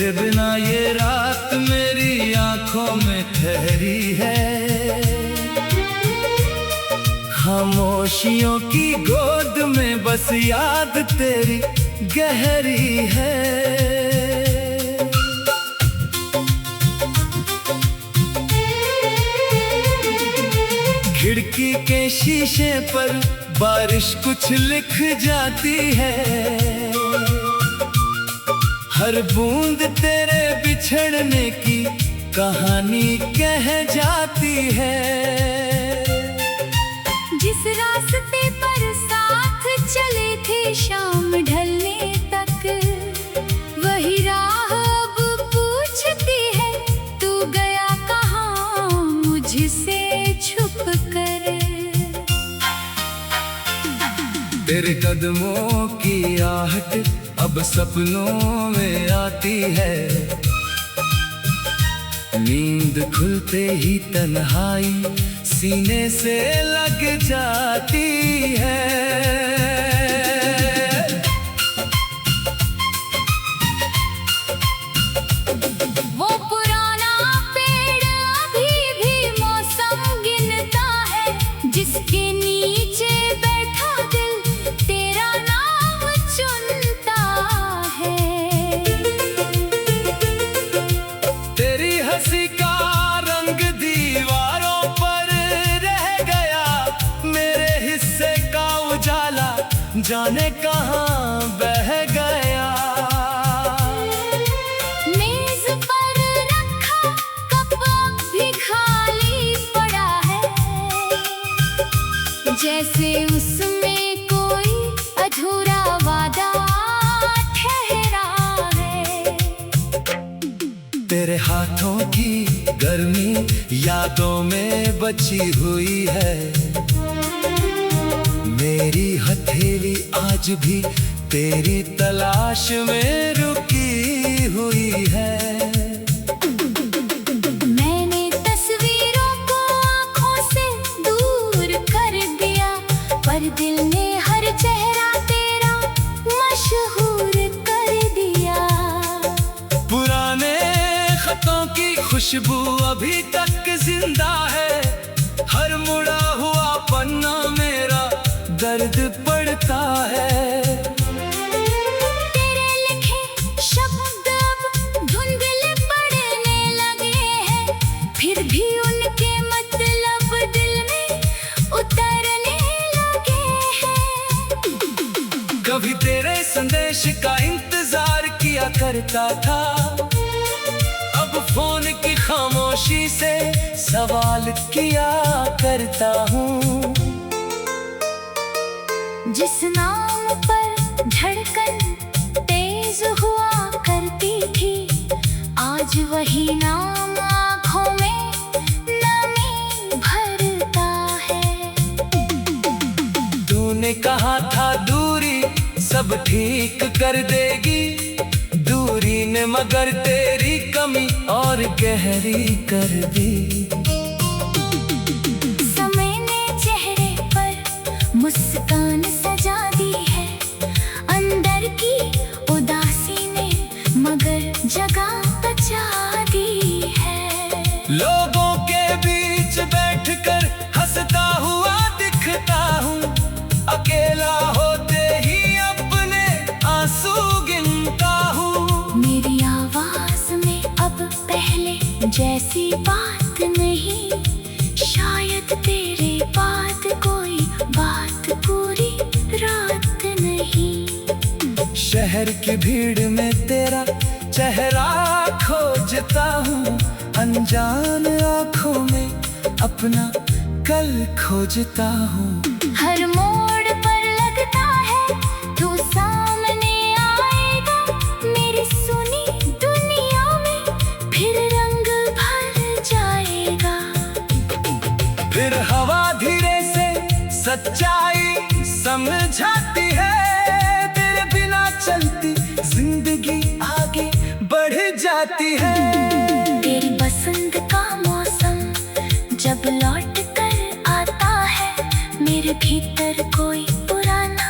तेरे बिना ये रात मेरी आंखों में ठहरी है। खामोशियों की गोद में बस याद तेरी गहरी है। खिड़की के शीशे पर बारिश कुछ लिख जाती है। हर बूंद तेरे बिछड़ने की कहानी कह जाती है। जिस रास्ते पर साथ चले थे शाम ढलने तक, वही राह अब पूछती है तू गया कहाँ मुझसे छुप कर। तेरे कदमों की आहट अब सपनों में आती है। नींद खुलते ही तन्हाई सीने से लग जाती है। वो पुराना पेड़ अभी भी मौसम गिनता है, जिसके नीचे बैठा दिल तेरा नाम चुनता है। तेरी हंसी का रंग दीवारों पर रह गया, मेरे हिस्से का उजाला जाने कहाँ बह गया। मेज पर रखा कप भी खाली पड़ा है, जैसे उसमें कोई अधूरा वादा ठहरा है। तेरे हाथों की गर्मी यादों में बची हुई है। मेरी हथेली आज भी तेरी तलाश में रुकी हुई है। मैंने तस्वीरों को आँखों से दूर कर दिया, पर दिल ने हर चेहरा तेरा मशहूर कर दिया। पुराने खतों की खुशबू अभी तक जिंदा है। हर मुड़ा हुआ पन्ना मेरा दर्द पड़ता है। तेरे लिखे शब्द अब धुंधले पड़ने लगे हैं, फिर भी उनके मतलब दिल में उतरने लगे हैं। कभी तेरे संदेश का इंतजार किया करता था, अब फोन की खामोशी से सवाल किया करता हूँ। जिस नाम पर धड़कन तेज हुआ करती थी, आज वही नाम आँखों में नमी भरता है। तूने कहा था दूरी सब ठीक कर देगी, दूरी ने मगर तेरी कमी और गहरी कर दी। समय ने चेहरे पर मुस्कान सजा दी है, अंदर की उदासी ने मगर जगह बचा दी है। लोगों के बीच बैठकर हंसता हुआ दिखता हूँ, अकेला होते ही अपने आंसू गिनता हूँ। मेरी आवाज में अब पहले जैसी बात नहीं, शायद तेरे बाद कोई बात पूरी रात नहीं। शहर की भीड़ में तेरा चेहरा खोजता हूँ, अनजान आँखों में अपना कल खोजता हूँ। हर मोड़ पर लगता है तू सामने आएगा, मेरी सुनी दुनिया में फिर रंग भर जाएगा। फिर हवा धीरे से सच्चाई समझाती है, तेरे बिना चलती जिंदगी आगे बढ़ जाती है। तेरी पसंद का मौसम जब लौट कर आता है, मेरे भीतर कोई पुराना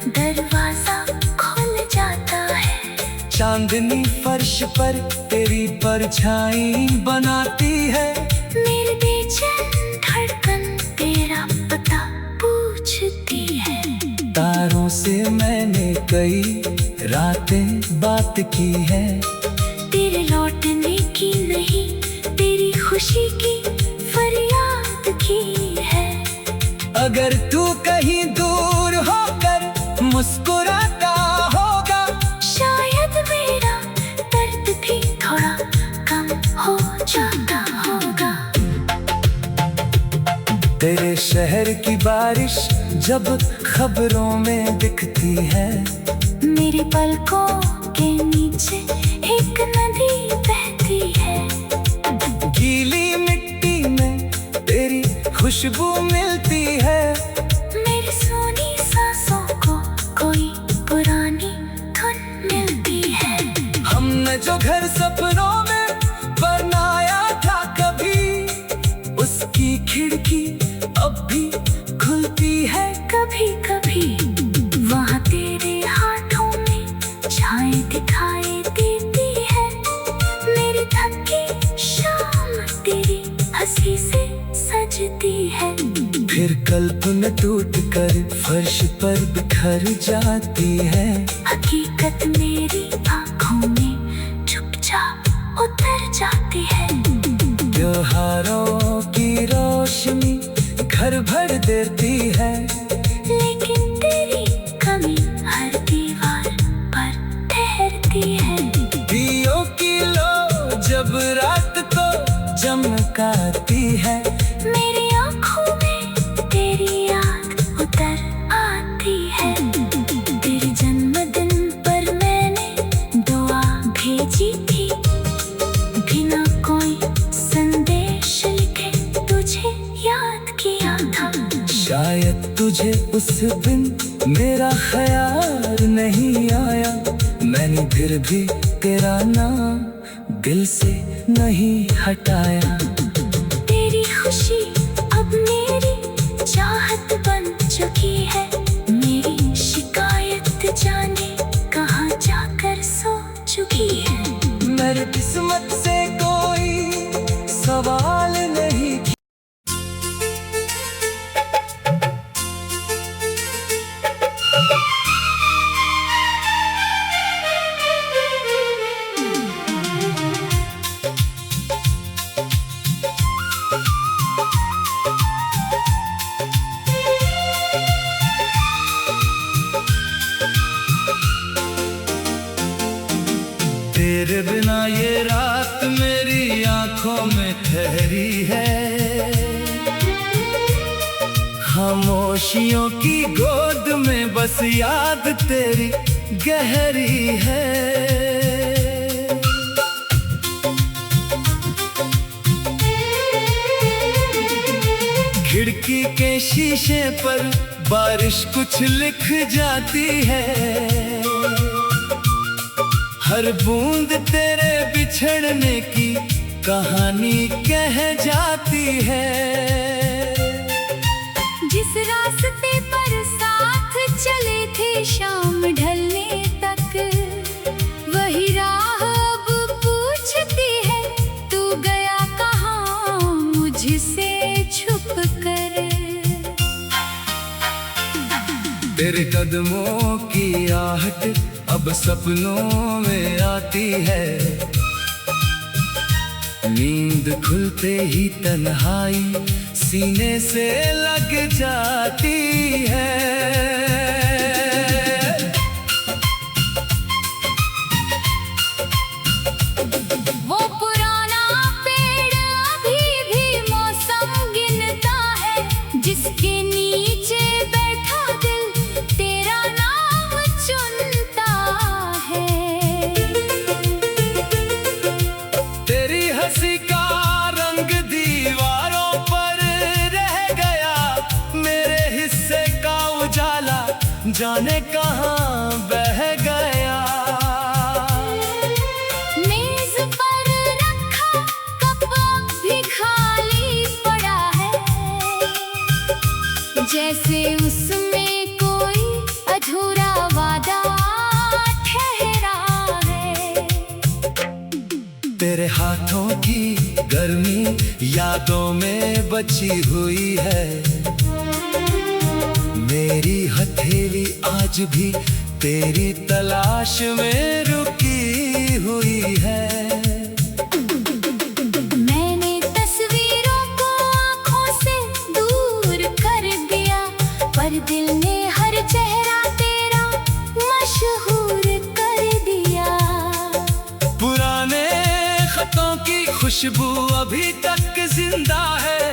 दरवाजा खुल जाता है। चांदनी फर्श फर्श पर तेरी परछाई बनाती है। मेरी बेचैन धड़कन तेरा पता पूछती है। तारों से मैंने कई रातें बात की है। तेरे लौटने की नहीं, तेरी खुशी की फरियाद की है। अगर तू कहीं दूर होकर मुस्कुराता होगा, शायद मेरा दर्द भी थोड़ा कम हो जाता होगा। तेरे शहर की बारिश जब खबरों में दिखती है। मेरी पलकों के नीचे एक नदी बहती है। गीली मिट्टी में तेरी खुशबू मिलती है। मेरी सोनी सांसों को कोई पुरानी धुन मिलती है। हमने जो घर सपनों में बनाया था कभी, उसकी खिड़की अब भी खुलती है। कभी कभी वहाँ तेरे हाथों में छाएं दिखाई देती है। मेरी थकी शाम तेरी हंसी से सजती है। फिर कल्पना टूट कर फर्श पर बिखर जाती है। हकीकत मेरी आँखों में चुपचाप उतर जाती है। त्योहारों की रोशनी घर भर देती है। लेकिन तेरी कमी हर दीवार पर ठहरती है। दियों की लो जब रात को चमकाती है। मेरी आँखों में तेरी याद उतर आती है। तेरे जन्मदिन पर मैंने दुआ भेजी थी, बिना कोई संदेश लिखे तुझे याद किया था। शायद तुझे उस दिन मेरा ख्याल नहीं आया। मैंने फिर भी तेरा नाम दिल से नहीं हटाया। तेरी खुशी अब मेरी चाहत बन चुकी है। मेरी शिकायत जाने कहाँ जाकर सो चुकी है। मेरी किस्मत से कोई सवाल नहीं। तेरे बिना ये रात मेरी आंखों में ठहरी है। खामोशियों की गोद में बस याद तेरी गहरी है। खिड़की के शीशे पर बारिश कुछ लिख जाती है। हर बूंद तेरे बिछड़ने की कहानी कह जाती है। जिस रास्ते पर साथ चले थे शाम ढलने तक, वही राह अब पूछती है तू गया कहाँ मुझसे छुप कर। तेरे कदमों की आहट अब सपनों में आती है। नींद खुलते ही तन्हाई सीने से लग जाती है। वो पुराना पेड़ अभी भी मौसम गिनता है, जिसके नीचे बैठा दिल तेरा नाम चुनता है। तेरी हंसी का रंग दीवारों पर रह गया। मेरे हिस्से का उजाला जाने कहाँ बह गया। मेज पर रखा कप भी खाली पड़ा है, जैसे उसमें कोई अधूरा वादा ठहरा है। तेरे हाथों की गर्मी यादों में बची हुई है। मेरी हथेली आज भी तेरी तलाश में रुकी हुई है। मैंने तस्वीरों को आँखों से दूर कर दिया, पर दिल ने हर चेहरा तेरा मशहूर कर दिया। पुराने खतों की खुशबू अभी तक जिंदा है,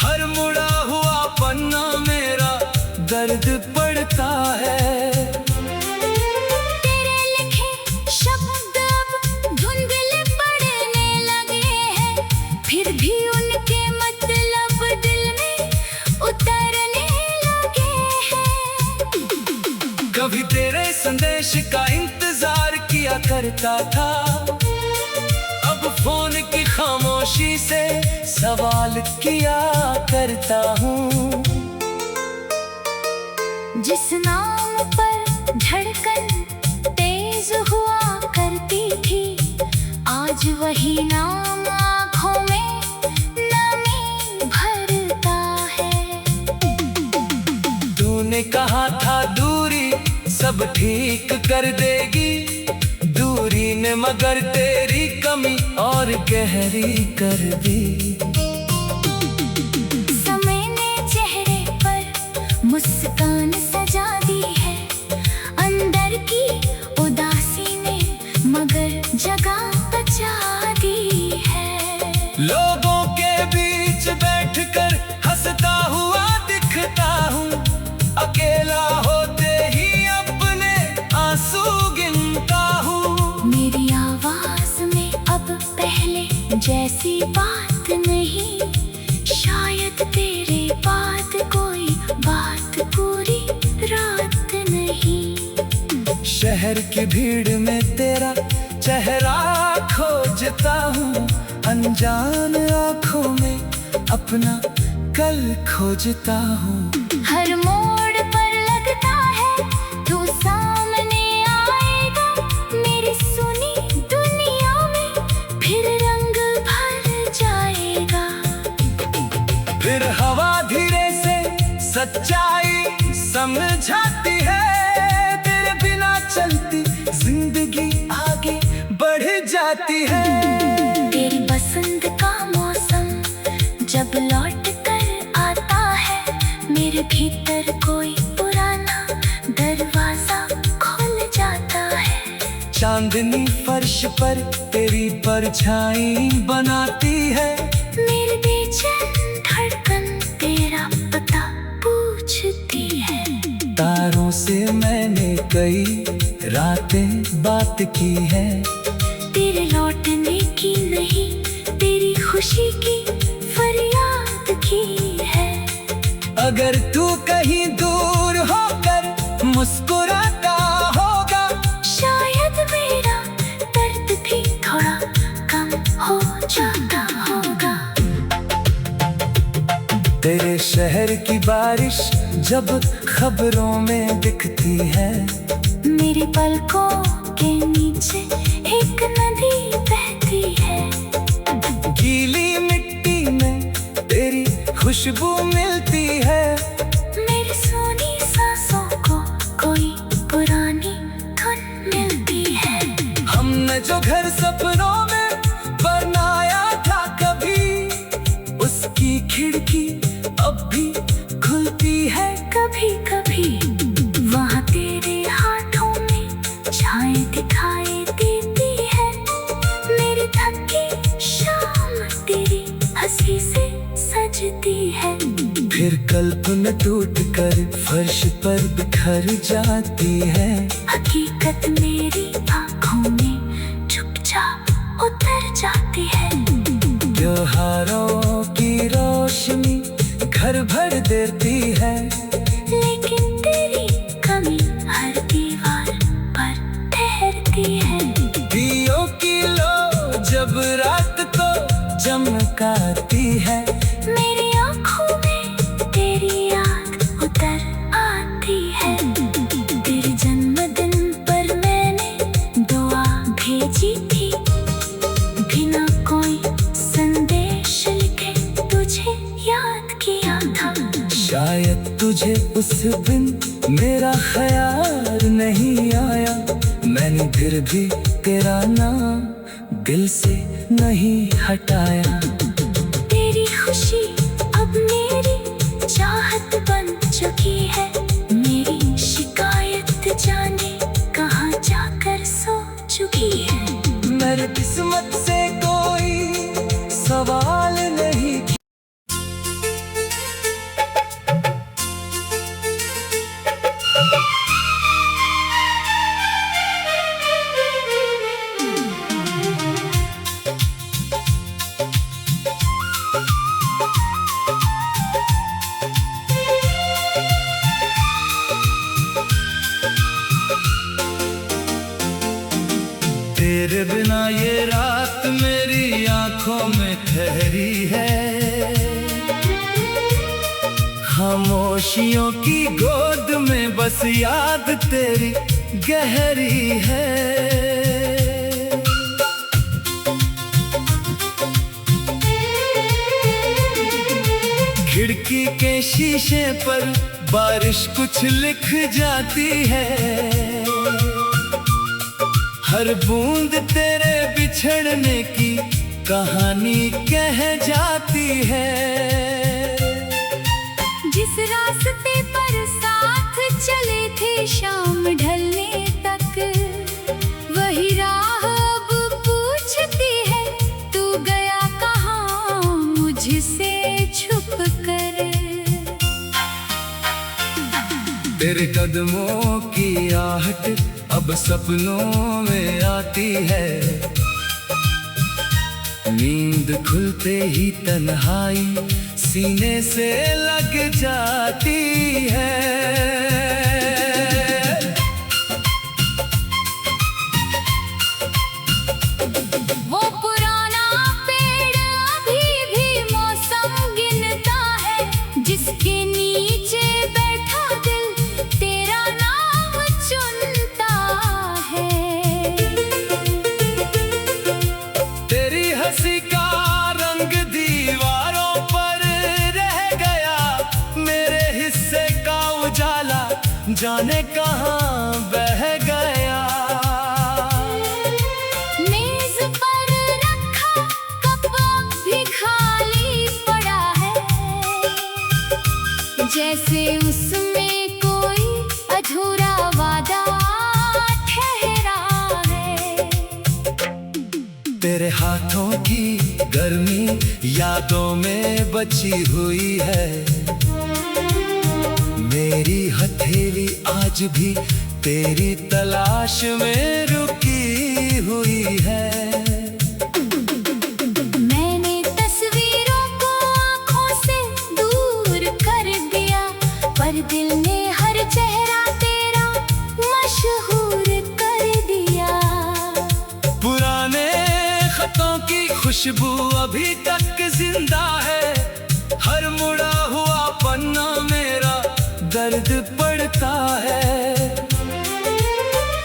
हर मुड़ा हुआ पन्ना मेरा दर्द पड़ता है। तेरे लिखे शब्द अब धुंधले पड़ने लगे हैं, फिर भी उनके मतलब दिल में उतरने लगे हैं। कभी तेरे संदेश का इंतजार किया करता था, अब फोन की खामोशी से सवाल किया करता हूँ। जिस नाम पर धड़कन तेज हुआ करती थी, आज वही नाम आँखों में नमी भरता है। तूने कहा था दूरी सब ठीक कर देगी, दूरी ने मगर तेरी कमी और गहरी कर दी। समय ने चेहरे पर मुस्कान सजा दी है, अंदर की उदासी ने मगर जगह बचा दी है। लोगों के बीच बैठकर हंसता हुआ दिखता हूँ, अकेला होते ही अपने आंसू गिनता हूँ। मेरी आवाज में अब पहले जैसी बात नहीं, शायद तेरे बाद कोई बात पूरी रात नहीं। शहर की भीड़ में तेरा चेहरा खोजता हूँ, अनजान आँखों में अपना कल खोजता हूँ। हर मोड़ पर लगता है तू सामने आएगा, मेरी सुनी दुनिया में फिर रंग भर जाएगा। फिर हवा धीरे से सच्चाई समझाती है, तेरे बिना चलती जिंदगी आगे बढ़ जाती है। तेरी पसंद का मौसम जब लौट कर आता है, मेरे भीतर कोई पुराना दरवाजा खुल जाता है। चांदनी फर्श पर तेरी परछाई बनाती है, मेरी बेचैन धड़कन तेरा पता पूछती है। तारों से मैंने कई रातें बात की है, तेरे लौटने की नहीं, तेरी खुशी की फरियाद की है। अगर तू कहीं दूर होकर मुस्कुराता होगा, शायद मेरा दर्द भी थोड़ा कम हो जाता होगा। तेरे शहर की बारिश जब खबरों में दिखती है, मेरी पलकों के नीचे एक नदी बहती है। गीली मिट्टी में तेरी खुशबू मिलती है, मेरी सोनी सांसों को कोई पुरानी धुन मिलती है। हमने जो घर सपनों में बनाया था कभी, उसकी खिड़की अब भी खुलती है कभी कभी वहाँ तेरे हाथों में छाए दिखाई देती है। मेरी थकी शाम तेरी हंसी से सजती है। फिर कल्पना टूट कर फर्श पर बिखर जाती है। हकीकत मेरी आँखों में चुपचाप उतर जाती है। त्योहारों की रोशनी घर भर देती है, लेकिन तेरी कमी हर दीवार पर ठहरती है। दियों की लो जब रात को चमकाती है, मेरी आँखों में तेरी याद उतर आती है। तेरे जन्मदिन पर मैंने दुआ भेजी थी, शायद तुझे उस दिन मेरा ख्याल नहीं आया, मैंने फिर भी तेरा नाम दिल से नहीं हटाया। तेरी खुशी अब मेरी चाहत बन चुकी है, मेरी शिकायत जाने कहाँ जाकर सो चुकी है। मेरी किस्मत से कोई सवाल नहीं। तेरे बिना ये रात मेरी आंखों में ठहरी है, खामोशियों की गोद में बस याद तेरी गहरी है। खिड़की के शीशे पर बारिश कुछ लिख जाती है, हर बूंद तेरे बिछड़ने की कहानी कह जाती है। जिस रास्ते पर साथ चले थे शाम ढलने तक, वही राह अब पूछती है तू गया कहाँ मुझसे छुप कर। तेरे कदमों की आहट अब सपनों में आती है, नींद खुलते ही तन्हाई सीने से लग जाती है। वो पुराना पेड़ अभी भी मौसम गिनता है, जिसके नीचे बैठा दिल तेरा नाम चुनता है। तेरी हंसी का रंग दीवारों पर रह गया, मेरे हिस्से का उजाला जाने कहाँ बह गया। मेज पर रखा कप भी खाली पड़ा है, जैसे उसमें कोई अधूरा वादा ठहरा है। तेरे हाथों की गर्मी यादों में बची हुई है, मेरी हथेली आज भी तेरी तलाश में रुकी हुई है। मैंने तस्वीरों को आँखों से दूर कर दिया, पर दिल ने हर चेहरा तेरा मशहूर कर दिया। पुराने खतों की खुशबू अभी तक जिंदा है, हर मुड़ा हुआ पन्ना मेरा दर्द पड़ता है।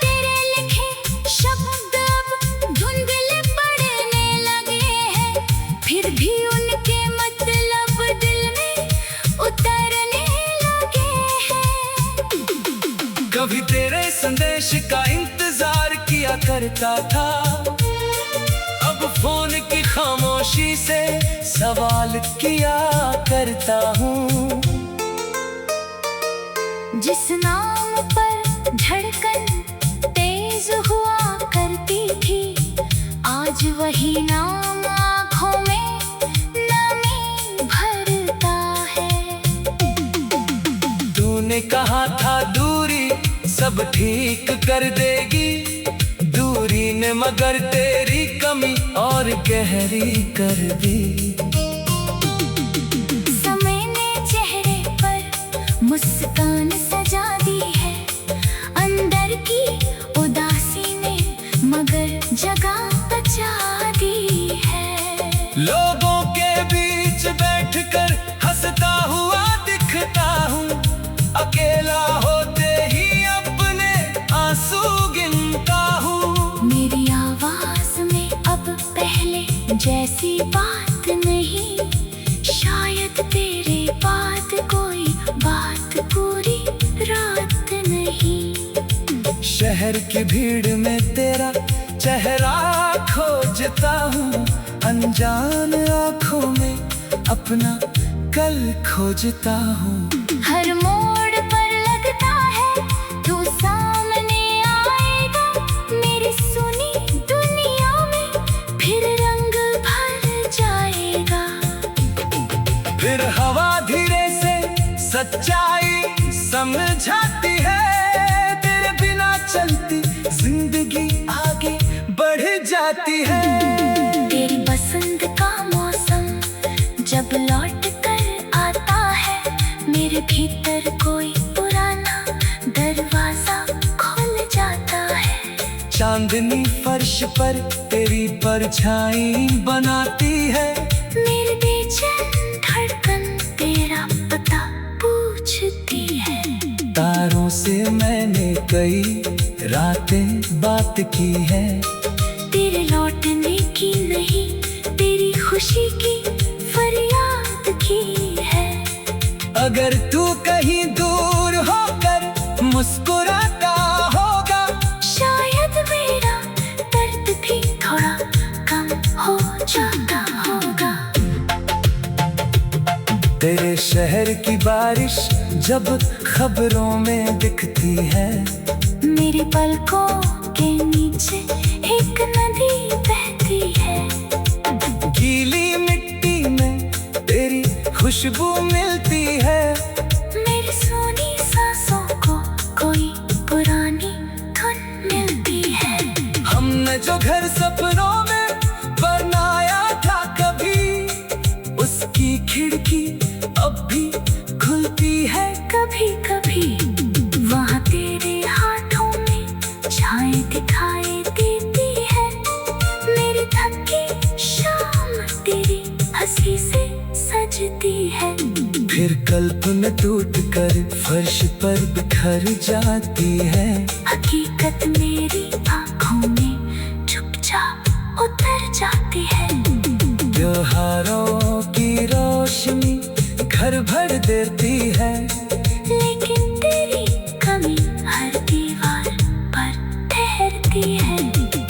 तेरे लिखे शब्द अब धुंधले पड़ने लगे हैं, फिर भी उनके मतलब दिल में उतरने लगे हैं। कभी तेरे संदेश का इंतजार किया करता था, अब फोन की खामोशी से सवाल किया करता हूँ। जिस नाम पर धड़कन तेज हुआ करती थी, आज वही नाम आँखों में नमी भरता है। तूने कहा था दूरी सब ठीक कर देगी, दूरी ने मगर तेरी कमी और गहरी कर दी। समय ने चेहरे पर मुस्कान सजा दी है, अंदर की उदासी ने मगर जगह बचा दी है। लोगों के बीच बैठकर हंसता हुआ दिखता हूँ, अकेला होते ही अपने आंसू गिनता हूँ। मेरी आवाज में अब पहले जैसी बात नहीं शहर की भीड़ में तेरा चेहरा खोजता हूँ, अनजान आँखों में अपना कल खोजता हूँ। हर मोड़ पर लगता है तू सामने आएगा, मेरी सुनी दुनिया में फिर रंग भर जाएगा। फिर हवा धीरे से सच्चाई समझाती है, तेरे बिना चलती जिंदगी आगे बढ़ जाती है। तेरी पसंद का मौसम जब लौट कर आता है, मेरे भीतर कोई पुराना दरवाजा खुल जाता है। चांदनी फर्श पर तेरी परछाई बनाती है, मेरे बेचैन धड़कन तेरा पता पूछती है। तारों से मैंने कई रातें बात की है, तेरे लौटने की नहीं, तेरी खुशी की फरियाद की है। अगर तू कहीं दूर होकर मुस्कुराता होगा, शायद मेरा दर्द भी थोड़ा कम हो जाता होगा। तेरे शहर की बारिश जब खबरों में दिखती है, मेरी पलकों के नीचे एक नदी बहती है। गीली मिट्टी में तेरी खुशबू मिलती है, मेरी सोनी सांसों को कोई पुरानी धुन मिलती है। हमने जो घर सपनों में बनाया था कभी, उसकी खिड़की अब भी खुलती है कभी कभी। वहाँ तेरे हाथों में छाएं दिखाई देती है, मेरी थकी शाम तेरी हंसी से सजती है। फिर कल्पना टूट कर फर्श पर बिखर जाती है, हकीकत मेरी आँखों में चुपचाप उतर जाती है। त्योहारों की रोशनी घर भर देती है, लेकिन तेरी कमी हर दीवार पर ठहरती है।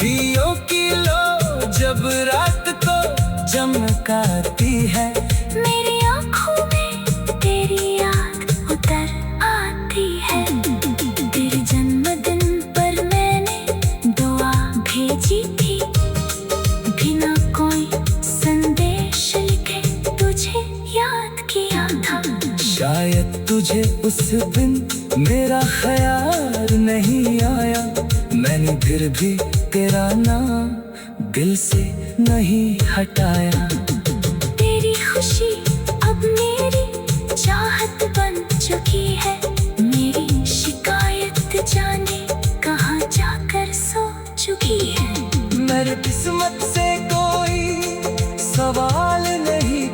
दियों की लो जब रात को चमकाती है, मेरी आँखों में तेरी याद उतर आती है। तेरे जन्मदिन पर मैंने दुआ भेजी थी, बिना कोई संदेश लिखे तुझे याद किया था। शायद तुझे उस दिन मेरा ख्याल नहीं आया, मैंने फिर भी तेरा नाम दिल से नहीं हटाया। तेरी खुशी अब मेरी चाहत बन चुकी है, मेरी शिकायत जाने कहाँ जाकर सो चुकी है। मेरे किस्मत से कोई सवाल नहीं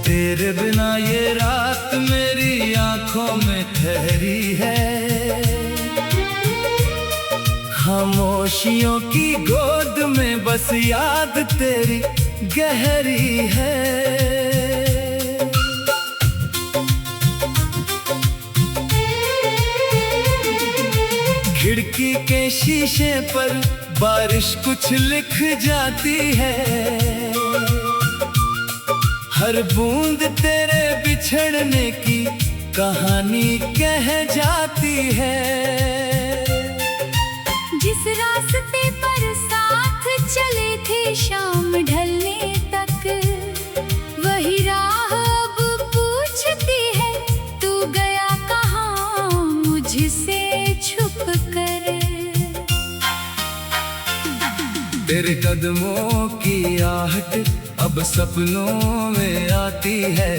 तेरे बिना ये रात मेरी आंखों में ठहरी है, खामोशियों की गोद में बस याद तेरी गहरी है। खिड़की के शीशे पर बारिश कुछ लिख जाती है, हर बूंद तेरे बिछड़ने की कहानी कह जाती है। जिस रास्ते पर साथ चले थे शाम ढलने तक, वही राह अब पूछती है तू गया कहाँ मुझसे छुप कर। तेरे कदमों की आहट अब सपनों में आती है,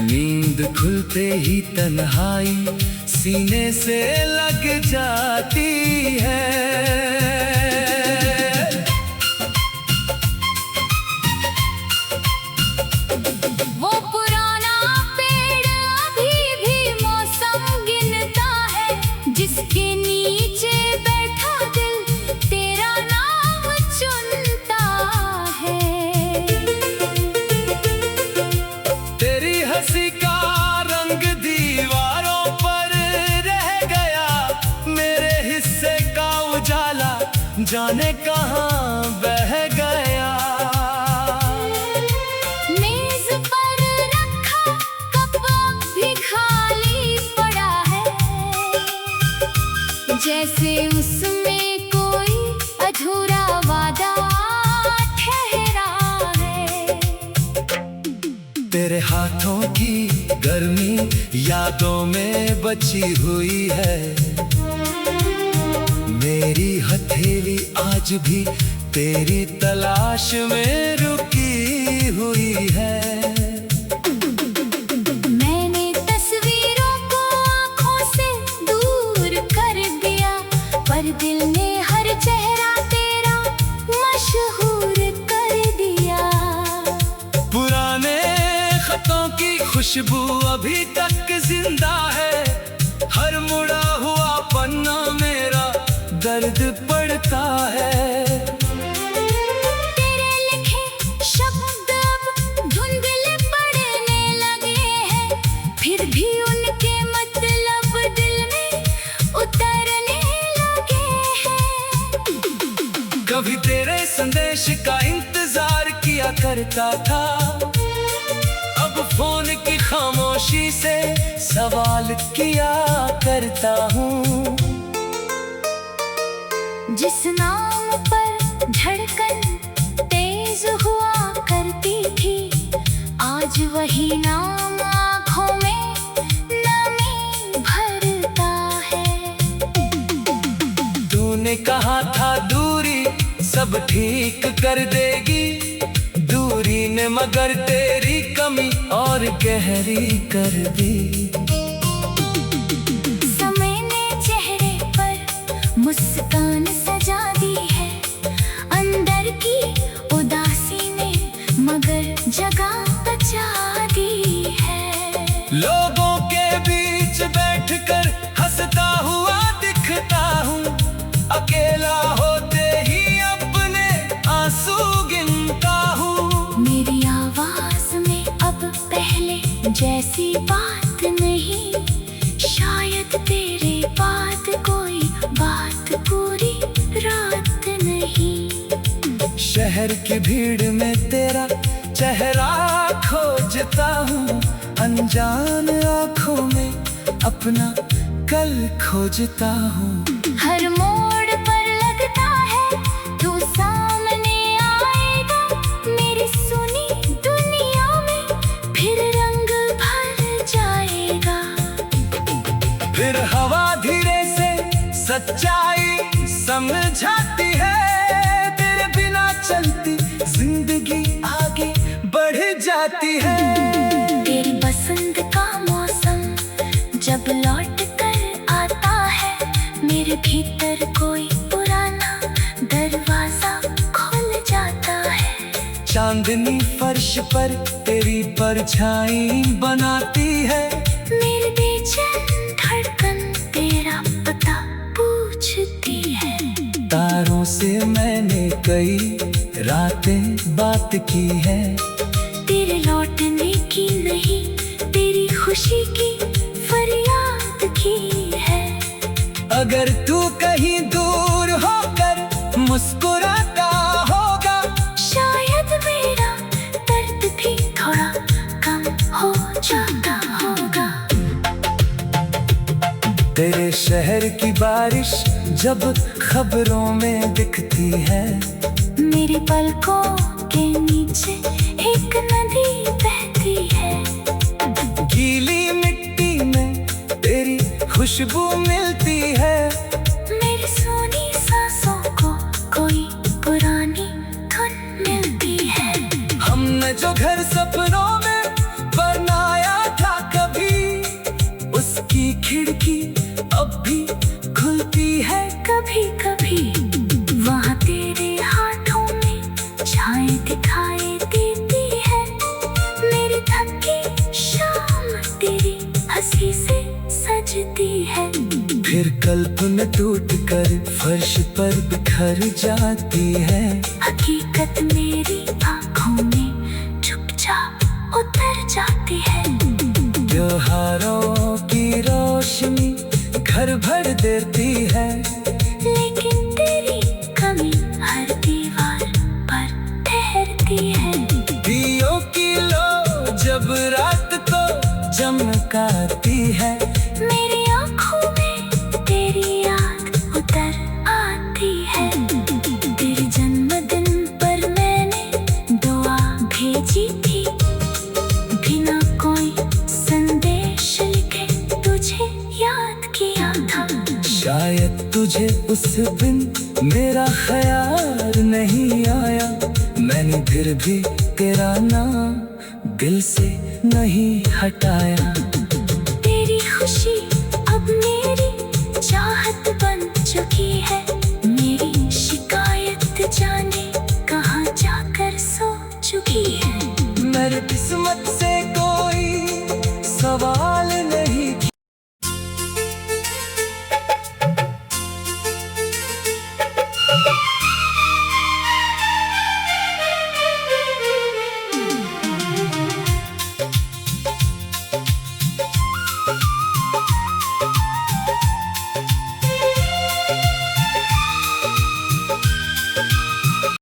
नींद खुलते ही तन्हाई सीने से लग जाती है। जाने कहाँ बह गया। मेज पर रखा कप भी खाली पड़ा है, जैसे उसमें कोई अधूरा वादा ठहरा है। तेरे हाथों की गर्मी यादों में बची हुई है, मेरी हथेली आज भी तेरी तलाश में रुकी हुई है। मैंने तस्वीरों को आँखों से दूर कर दिया, पर दिल ने हर चेहरा तेरा मशहूर कर दिया। पुराने खतों की खुशबू अभी तक जिंदा है, हर मुड़ा हुआ पन्ना मेरा दर्द पड़ता है। तेरे लिखे शब्द अब धुंधले पड़ने लगे हैं, फिर भी उनके मतलब दिल में उतरने लगे हैं। कभी तेरे संदेश का इंतजार किया करता था, अब फोन की खामोशी से सवाल किया करता हूँ। जिस नाम पर धड़कन तेज हुआ करती थी, आज वही नाम आँखों में नमी भरता है। तूने कहा था दूरी सब ठीक कर देगी, दूरी ने मगर तेरी कमी और गहरी कर दी। समय ने चेहरे पर मुस्कान सजा दी है, अंदर की उदासी ने मगर जगह बचा दी है। लोगों के बीच बैठकर हंसता हुआ दिखता हूँ, अकेला होते ही अपने आंसू गिनता हूँ। मेरी आवाज में अब पहले जैसी बात नहीं, शायद तेरे बाद कोई बात पूरी रात नहीं। शहर की भीड़ में तेरा चेहरा खोजता हूँ, अनजान आँखों में अपना कल खोजता हूँ। हर मोड़ पर लगता है तू सामने आएगा, मेरी सुनी दुनिया में फिर रंग भर जाएगा। फिर हवा धीरे से सच्चाई समझाती है, तेरे बिना चलती जिंदगी आगे बढ़ जाती है। तेरी पसंद का मौसम जब लौट कर आता है, मेरे भीतर कोई पुराना दरवाजा खुल जाता है। चांदनी फर्श पर तेरी परछाई बनाती है, मेरी बेचैन धड़कन तेरा पता पूछती है। तारों से मैंने कई रातें बात की है, तेरे लौटने की नहीं, तेरी खुशी की फरियाद की है। अगर तू कहीं दूर होकर मुस्कुराता होगा, शायद मेरा दर्द भी थोड़ा कम हो जाता होगा। तेरे शहर की बारिश जब खबरों में दिखती है, मेरी पलकों के नीचे एक नदी बहती है। गीली मिट्टी में तेरी खुशबू मिलती है, मेरी सोनी सांसों को कोई पुरानी धुन मिलती है। हमने जो घर सपनों में बनाया था कभी, उसकी खिड़की अब भी खुलती है कभी कभी वहाँ तेरे हाथों में छाएं दिखाई देती है, मेरी थकी शाम तेरी हंसी से सजती है। फिर कल्पना टूट कर फर्श पर बिखर जाती है, हकीकत मेरी आँखों में चुपचाप उतर जाती है। त्योहारों की रोशनी घर भर देती है, लेकिन तेरी कमी शायद तुझे उस दिन मेरा ख्याल नहीं आया, मैंने फिर भी तेरा नाम दिल से नहीं हटाया। तेरी खुशी अब मेरी चाहत बन चुकी है, मेरी शिकायत जाने